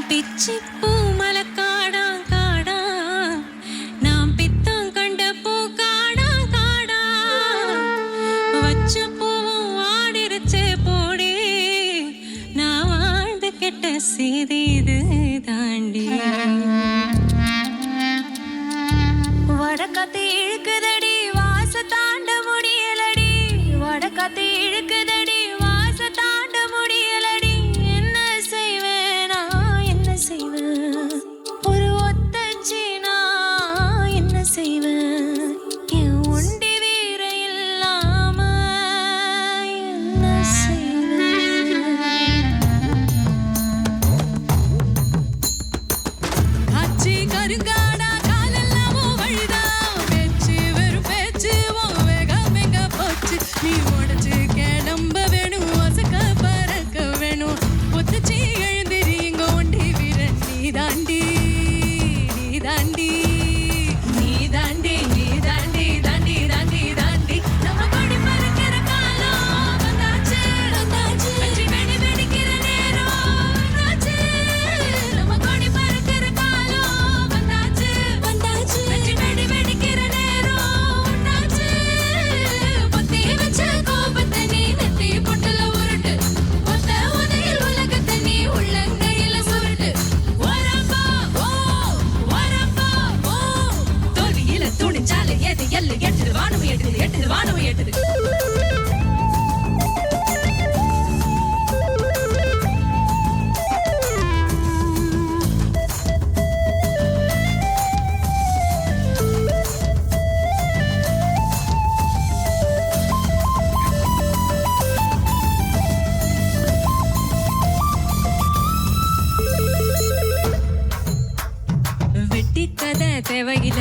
பிச்சி பூ மலக்காடா காடா நாம் பித்தம் கண்ட பூ காடா காடா வச்ச பூவும் ஆடிருச்சே போடி நான் வாழ்ந்து கெட்ட செய்தி இது தாண்டி வடக்கத்தை இழுக்குதடி வாச தாண்ட முடியலடி வடக்கத்தை இழுக்குதடி வாச தாண்ட முடியலடி என்ன செய்வேன் நான் என்ன செய்வேன் ஒரு ஒத்தச்சி நான் என்ன செய்வேன் என் ஒண்டி வீர இல்லாம என்ன செய்வேன் காட்சி கருங்காடா நீ உடச்சு கிளம்ப வேணும் வசக்க பறக்க வேணும் ஒத்தச்சி எழுந்திரி இங்க ஒண்டி வீரன் நீ தாண்டி நீ தாண்டி நீ தாண்டி நீ தாண்டி தாண்டி தாண்டி தாண்டி நம்ம கொடி பறக்கிற காலம் வந்தாச்சு வந்தாச்சு வெற்றி வெடி வெடிக்கிற நேரம் வந்தாச்சு நம்ம கொடி பறக்கிற காலம் வந்தாச்சு வந்தாச்சு வெற்றி வெடி வெடிக்கிற நேரம் வந்தாச்சு பத்தி வச்ச கோபத்தை நீ நெத்தி பொட்டுல உருட்டு ஒத்த உதையில் உலகத்தை நீ உள்ளங்கையில சுருட்டு வரப்பா ஓ தோல்வியில துணிச்சாலே எது எல்லு எட்டுது வானவு எட்டுது எட்டுது வானவு எட்டுது வெட்டி கதை தேவையில